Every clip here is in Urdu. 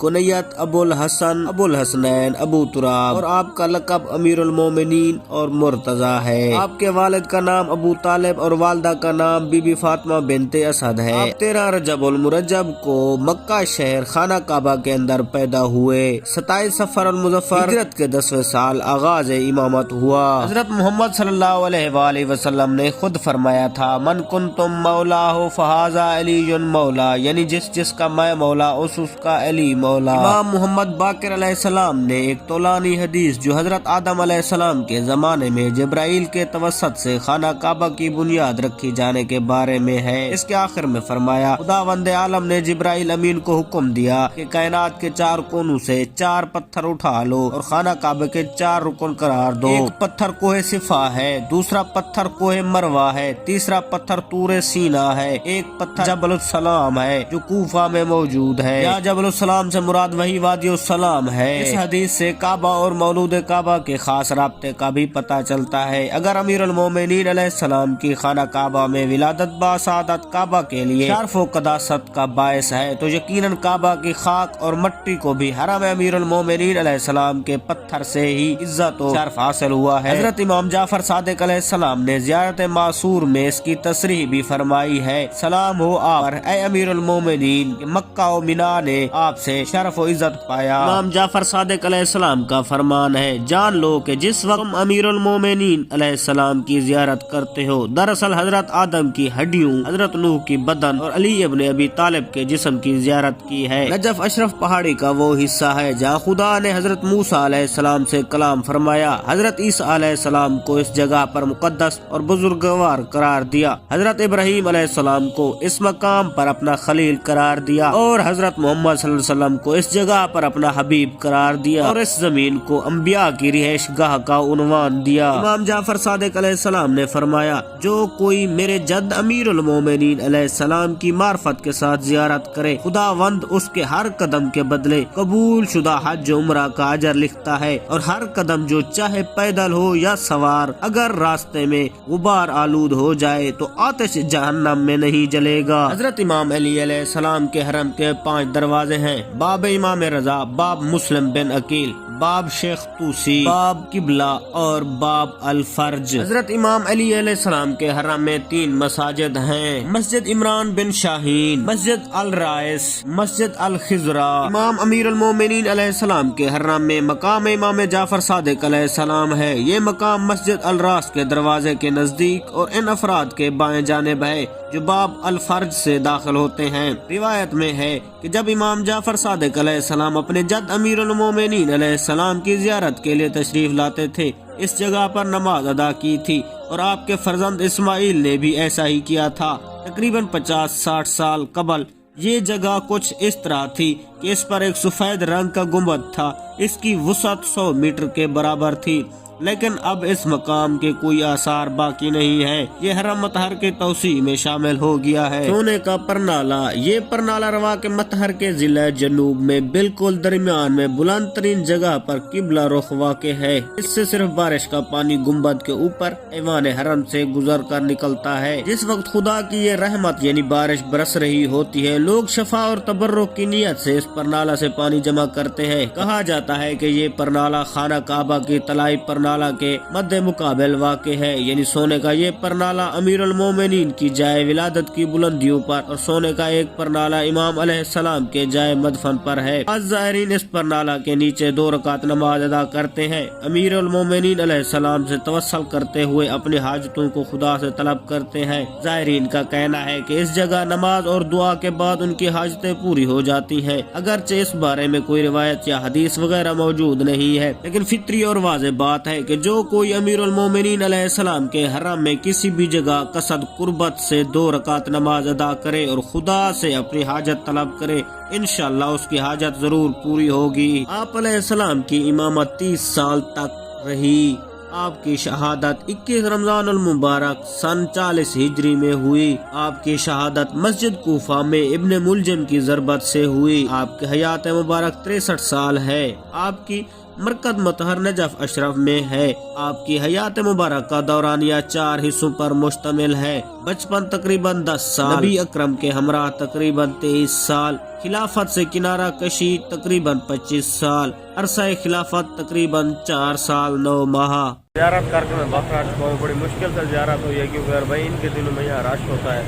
کنیت ابو الحسن، ابو الحسنین، ابو تراب، اور آپ کا لقب امیر المومنین اور مرتضی ہے۔ آپ کے والد کا نام ابو طالب اور والدہ کا نام بی بی فاطمہ بنت اسد ہے۔ آپ 13 رجب المرجب کو مکہ شہر خانہ کعبہ کے اندر پیدا ہوئے۔ 27 صفر المظفر ہجرت کے 10ویں سال آغاز امامت ہوا۔ حضرت محمد صلی اللہ علیہ وآلہ وسلم نے خود فرمایا تھا، من کنتم مولا ہو فہذا علی مولا، یعنی جس کا میں مولا اس کا علی مولا۔ امام محمد باقر علیہ السلام نے ایک طولانی حدیث جو حضرت آدم علیہ السلام کے زمانے میں جبرائیل کے توسط سے خانہ کعبہ کی بنیاد رکھی جانے کے بارے میں ہے، اس کے آخر میں فرمایا، خداوند عالم نے جبرائیل امین کو حکم دیا کہ کائنات کے 4 کونوں سے 4 پتھر اٹھا لو اور خانہ کعبہ کے 4 رکن قرار دو۔ ایک پتھر کوہ صفا ہے، دوسرا پتھر کوہ مروہ ہے، تیسرا پتھر طور سینا ہے، ایک پتھر جبل السلام ہے جو کوفہ میں موجود ہے۔ یا جبل السلام سے مراد وہی وادی السلام ہے۔ اس حدیث سے کعبہ اور مولود کعبہ کے خاص رابطے کا بھی پتہ چلتا ہے۔ اگر امیر المومنین علیہ السلام کی خانہ کعبہ میں ولادت باسعادت کعبہ کے لیے شرف و قداست کا باعث ہے تو یقیناً کعبہ کی خاک اور مٹی کو بھی حرم امیر المومنین علیہ السلام کے پتھر سے ہی عزت و شرف حاصل ہوا ہے۔ حضرت امام جعفر صادق علیہ السلام نے زیارت معصور میں اس کی تصریح بھی فرمائی ہے، سلام ہو آپ پر اے امیر المومنین، مکہ و منا نے آپ سے شرف و عزت پایا۔ امام جعفر صادق علیہ السلام کا فرمان ہے، جان لو کہ جس وقت تم امیر المومنین علیہ السلام کی زیارت کرتے ہو دراصل حضرت آدم کی ہڈیوں، حضرت نوح کی بدن اور علی ابن ابی طالب کے جسم کی زیارت کی ہے۔ نجف اشرف پہاڑی کا وہ حصہ ہے جہاں خدا نے حضرت موسیٰ علیہ السلام سے کلام فرمایا۔ حضرت عیسیٰ علیہ السلام کو اس جگہ پر مقدس اور بزرگوار قرار دیا، حضرت ابراہیم علیہ السلام کو اس مقام پر اپنا خلیل قرار دیا اور حضرت محمد صلی اللہ علیہ وسلم کو اس جگہ پر اپنا حبیب قرار دیا اور اس زمین کو انبیاء کی رہائش گاہ کا عنوان دیا۔ امام جعفر صادق علیہ السلام نے فرمایا، جو کوئی میرے جد امیر المومنین علیہ السلام کی معرفت کے ساتھ زیارت کرے خداوند اس کے ہر قدم کے بدلے قبول شدہ حج و عمرہ کا اجر لکھتا ہے، اور ہر قدم جو چاہے پیدل ہو یا سوار اگر راستے میں غبار آلود ہو جائے تو آتش جہنم میں نہیں جلے گا۔ حضرت امام علی علیہ السلام کے حرم کے 5 دروازے ہیں، باب امام رضا، باب مسلم بن عقیل، باب شیخ توسی، باب قبلہ اور باب الفرج۔ حضرت امام علی علیہ السلام کے حرم میں 3 مساجد ہیں، مسجد عمران بن شاہین، مسجد الرائس، مسجد الخضرا۔ امام امیر المومنین علیہ السلام کے حرم میں مقام امام جعفر صادق علیہ السلام ہے، یہ مقام مسجد الراس کے دروازے کے نزدیک اور ان افراد کے بائیں جانب ہے جو باب الفرج سے داخل ہوتے ہیں۔ روایت میں ہے کہ جب امام جعفر صادق علیہ السلام اپنے جد امیر المومنین علیہ السلام کی زیارت کے لیے تشریف لاتے تھے اس جگہ پر نماز ادا کی تھی، اور آپ کے فرزند اسماعیل نے بھی ایسا ہی کیا تھا۔ تقریباً 50-60 سال قبل یہ جگہ کچھ اس طرح تھی کہ اس پر ایک سفید رنگ کا گنبد تھا، اس کی وسعت 100 میٹر کے برابر تھی، لیکن اب اس مقام کے کوئی آثار باقی نہیں ہے۔ یہ حرم مطہر کے توسیع میں شامل ہو گیا ہے۔ سونے کا پرنالہ، یہ پرنالہ روا کے مطہر کے ضلع جنوب میں بالکل درمیان میں بلند ترین جگہ پر قبلہ رخ واقع ہے۔ اس سے صرف بارش کا پانی گنبد کے اوپر ایوان حرم سے گزر کر نکلتا ہے۔ جس وقت خدا کی یہ رحمت یعنی بارش برس رہی ہوتی ہے، لوگ شفا اور تبرک کی نیت سے اس پرنالہ سے پانی جمع کرتے ہیں۔ کہا جاتا ہے کہ یہ پرنالہ خانہ کعبہ کی طلائی پرنالہ کے مد مقابل واقع ہے، یعنی سونے کا یہ پرنالہ امیر المومنین کی جائے ولادت کی بلندیوں پر اور سونے کا ایک پرنالہ امام علیہ السلام کے جائے مدفن پر ہے۔ زائرین اس پرنالہ کے نیچے 2 رکعت نماز ادا کرتے ہیں، امیر المومنین علیہ السلام سے توسل کرتے ہوئے اپنی حاجتوں کو خدا سے طلب کرتے ہیں۔ زائرین کا کہنا ہے کہ اس جگہ نماز اور دعا کے بعد ان کی حاجتیں پوری ہو جاتی ہیں، اگرچہ اس بارے میں کوئی روایت یا حدیث وغیرہ موجود نہیں ہے، لیکن فطری اور واضح بات ہے کہ جو کوئی امیر المومنین علیہ السلام کے حرم میں کسی بھی جگہ قصد قربت سے 2 رکعت نماز ادا کرے اور خدا سے اپنی حاجت طلب کرے، انشاءاللہ اس کی حاجت ضرور پوری ہوگی۔ آپ علیہ السلام کی امامت 30 سال تک رہی۔ آپ کی شہادت 21 رمضان المبارک سن 40 ہجری میں ہوئی۔ آپ کی شہادت مسجد کوفہ میں ابن ملجم کی ضربت سے ہوئی۔ آپ کی حیات مبارک 63 سال ہے۔ آپ کی مرکز مطہر نجف اشرف میں ہے۔ آپ کی حیات مبارک کا دورانیہ 4 حصوں پر مشتمل ہے۔ بچپن تقریباً 10 سال، نبی اکرم کے ہمراہ تقریباً 23 سال، خلافت سے کنارہ کشی تقریباً 25 سال، عرصہ خلافت تقریباً 4 سال 9 ماہ۔ زیارت کر کے میں باہر آ چکا ہوں، بڑی مشکل سے زیارت ہوئی ہے کیونکہ اربعین کے دنوں میں یہاں رش ہوتا ہے۔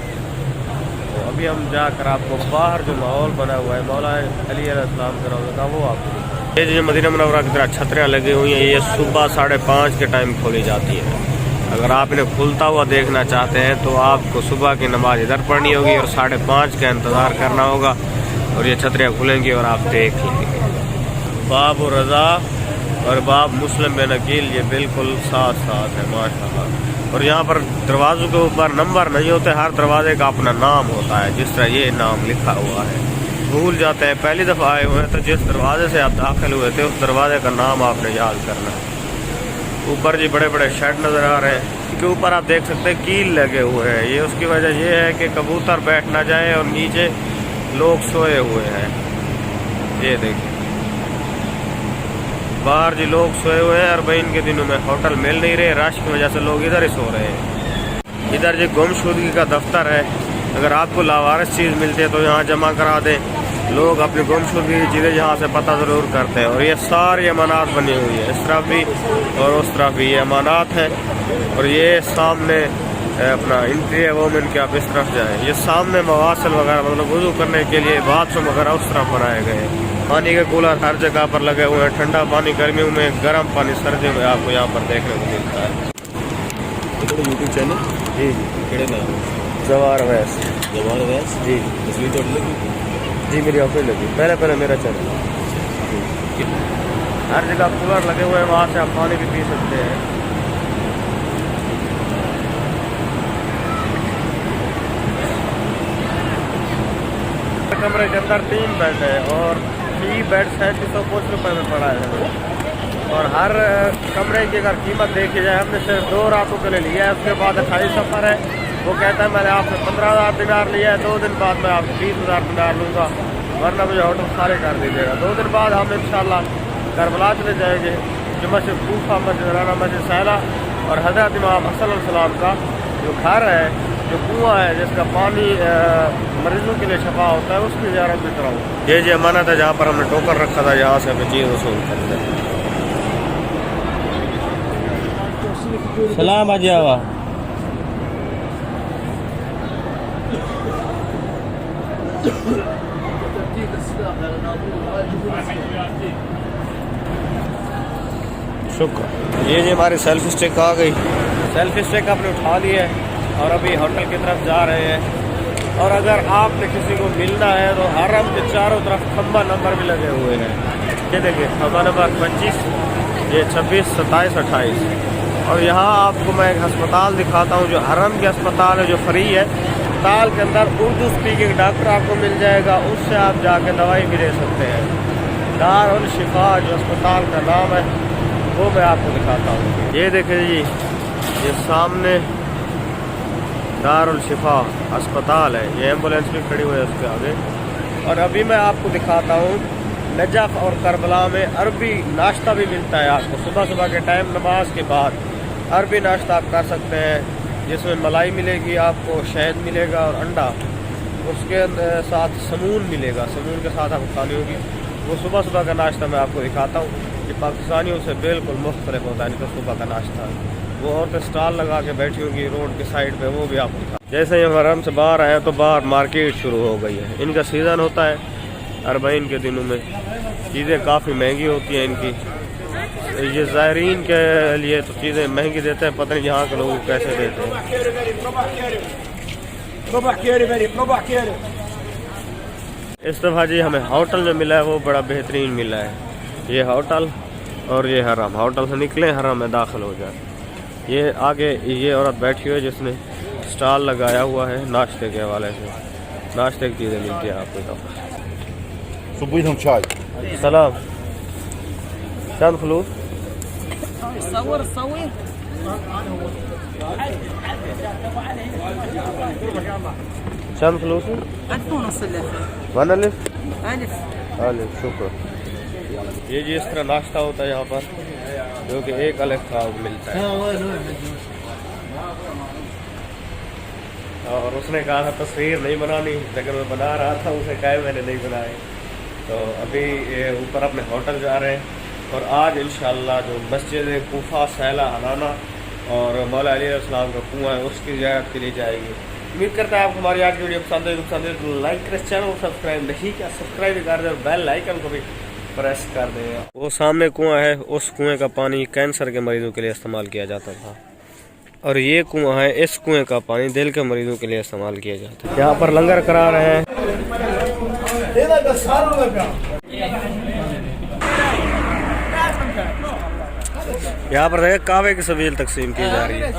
تو ابھی ہم جا کر آپ کو باہر جو ماحول بنا ہوا ہے مولا علی علیہ السلام کا روضہ کا وہ آپ کو دکھاؤں۔ یہ جو مدینہ منورہ کی طرح چھتریاں لگی ہوئی ہیں یہ صبح 5:30 کے ٹائم کھولی جاتی ہے۔ اگر آپ انہیں کھلتا ہوا دیکھنا چاہتے ہیں تو آپ کو صبح کی نماز ادھر پڑھنی ہوگی اور 5:30 کا انتظار کرنا ہوگا اور یہ چھتریاں کھلیں گی اور آپ دیکھ لیں گے۔ باب رضا اور باب مسلم بن عقیل یہ بالکل ساتھ ساتھ ہے ماشاءاللہ۔ اور یہاں پر دروازوں کے اوپر نمبر نہیں ہوتے، ہر دروازے کا اپنا نام ہوتا ہے، جس طرح یہ نام لکھا ہوا ہے۔ بھول جاتے ہیں، پہلی دفعہ آئے ہوئے ہیں تو جس دروازے سے آپ داخل ہوئے تھے اس دروازے کا نام آپ نے یاد کرنا ہے۔ اوپر جی بڑے بڑے شیڈ نظر آ رہے ہیں، ان کے اوپر آپ دیکھ سکتے ہیں کیل لگے ہوئے ہیں۔ یہ اس کی وجہ یہ ہے کہ کبوتر بیٹھ نہ جائے اور نیچے لوگ سوئے ہوئے ہیں۔ یہ دیکھیں باہر جی لوگ سوئے ہوئے ہیں، اربعین کے دنوں میں ہوٹل مل نہیں رہے، رش کی وجہ سے لوگ ادھر ہی سو رہے ہیں۔ ادھر جی گمشدگی کا دفتر ہے، اگر آپ کو لاوارث چیز ملتی ہے تو یہاں جمع کرا دیں۔ لوگ اپنی گمشدگی کی چیزیں یہاں سے پتہ ضرور کرتے ہیں۔ اور یہ ساری امانات بنی ہوئی ہے، اس طرف بھی اور اس طرف بھی یہ امانات ہیں۔ اور یہ سامنے اپنا انٹری ہے وومن کے، آپ اس طرف جائیں۔ یہ سامنے مواصل وغیرہ مطلب وضو کرنے کے لیے باتھ روم وغیرہ اس طرف بنائے گئے ہیں۔ پانی کے کولر ہر جگہ پر لگے ہوئے ہیں، ٹھنڈا پانی گرمیوں میں، گرم پانی سردیوں میں آپ کو یہاں پر دیکھنے کو ملتا ہے۔ یوٹیوب چینل جی کہڑے نام جوار ویس جوان ویس جی تصویر تو لگی جی میری آفس لگی، پہلے میرا چینل ہر جگہ کولر لگے ہوئے ہیں، وہاں سے آپ پانی بھی پی سکتے ہیں۔ کمرے کے اندر 3 بیڈ ہے اور 3 بیڈ 3750 روپے میں پڑا ہے۔ اور ہر کمرے کی اگر قیمت دیکھی جائے، ہم نے صرف 2 راتوں کے لیے لیا ہے، اس کے بعد 28 سفر ہے۔ وہ کہتا ہے میں نے آپ سے 15,000 دینار لیا ہے، 2 دن بعد میں آپ سے 20,000 دینار لوں گا، ورنہ مجھے ہوٹل سارے کر دیجیے گا۔ 2 دن بعد ہم انشاءاللہ کربلا چلے جائیں گے، جو مسجد کوفہ، مسجد رانا، مسجد سہلہ اور حضرت امام حسن علیہ السلام کا جو گھر ہے، جو کنواں ہے جس کا پانی مریضوں کے لیے شفا ہوتا ہے، اس کی زیارت بھی کراؤں۔ یہ جی امانت ہے جہاں پر ہم نے ٹوکن رکھا تھا، یہاں سے ہمیں چیز وصول کرتے ہیں۔ سلام آجی آوا شکر۔ یہ جی ہماری سیلفی اسٹک آ گئی، سیلفی اسٹک آپ نے اٹھا لی ہے اور ابھی ہوٹل کی طرف جا رہے ہیں۔ اور اگر آپ نے کسی کو ملنا ہے تو حرم کے چاروں طرف کھمبا نمبر بھی لگے ہوئے ہیں۔ یہ دیکھیں کھمبا نمبر 25، یہ 26، 27، 28۔ اور یہاں آپ کو میں ایک ہسپتال دکھاتا ہوں جو حرم کے ہسپتال ہے، جو فری ہے۔ ہسپتال کے اندر اردو اسپیکنگ ڈاکٹر آپ کو مل جائے گا، اس سے آپ جا کے دوائی بھی لے سکتے ہیں۔ دار الشفا جو ہسپتال کا نام ہے وہ میں آپ کو دکھاتا ہوں۔ یہ دیکھیں جی، یہ سامنے دار الشفا ہسپتال ہے، یہ ایمبولینس بھی کھڑی ہوئی ہے اس کے آگے۔ اور ابھی میں آپ کو دکھاتا ہوں نجف اور کربلا میں عربی ناشتہ بھی ملتا ہے آپ کو صبح صبح کے ٹائم نماز کے بعد۔ عربی ناشتہ آپ کر سکتے ہیں جس میں ملائی ملے گی آپ کو، شہد ملے گا اور انڈا، اس کے ساتھ سمون ملے گا، سمون کے ساتھ آپ کو کھانی ہوگی۔ وہ صبح صبح کا ناشتہ میں آپ کو دکھاتا ہوں، یہ پاکستانیوں سے بالکل مختلف ہوتا ہے ان کا صبح کا ناشتہ۔ وہ عورتیں اسٹال لگا کے بیٹھی ہوگی روڈ کے سائڈ پہ، وہ بھی آپ کو دکھا۔ جیسے ہی حرم سے باہر آئے تو باہر مارکیٹ شروع ہو گئی ہے، ان کا سیزن ہوتا ہے اربعین کے دنوں میں، چیزیں کافی مہنگی ہوتی ہیں ان کی۔ یہ زائرین کے لیے تو چیزیں مہنگی دیتے ہیں، پتہ نہیں یہاں کے لوگ کیسے دیتے ہیں۔ اس دفعہ جی ہمیں ہوٹل جو ملا ہے وہ بڑا بہترین ملا ہے۔ یہ ہوٹل اور یہ حرم، ہوٹل سے نکلیں حرم میں داخل ہو جائیں۔ یہ آگے یہ عورت بیٹھی ہوئی ہے جس نے اسٹال لگایا ہوا ہے ناشتے کے حوالے سے، ناشتے کی چیزیں ملتی ہیں آپ کو یہاں پر۔ صبحهم شاي سلام، چند فلوس؟ صور چند فلوس؟ 1.5 ألف 1 ألف؟ ألف ألف، شكرا۔ یہ جی اس طرح ناشتہ ہوتا ہے یہاں پر، جو کہ ایک الگ خواب ملتا ہے. اور اس نے کہا تھا تصویر نہیں بنانی، لیکن میں بنا رہا تھا، اسے کہا میں نے نہیں بنائے. تو ابھی اوپر اپنے ہوٹل جا رہے ہیں، اور آج انشاءاللہ جو مسجد کوفہ سیلہ ہنانا اور مولا علی علیہ السلام کا کنواں ہے اس کی زیارت کے لیے جائے گی. امید کرتا ہے آپ کو ہماری آج کی ویڈیو پسند ہے تو لائک کریں، چینل کو سبسکرائب نہیں کیا سبسکرائب بھی کر دیں اور بیل آئیکن کو بھی پریس کر دیں. وہ سامنے کنواں ہے، اس کنویں کا پانی کینسر کے مریضوں کے لیے استعمال کیا جاتا تھا، اور یہ کنواں ہے، اس کنویں کا پانی دل کے مریضوں کے لیے استعمال کیا جاتا ہے. یہاں پر لنگر کرا رہے ہیں. یہاں پر کعبے کی سبیل تقسیم کی جا رہی ہے.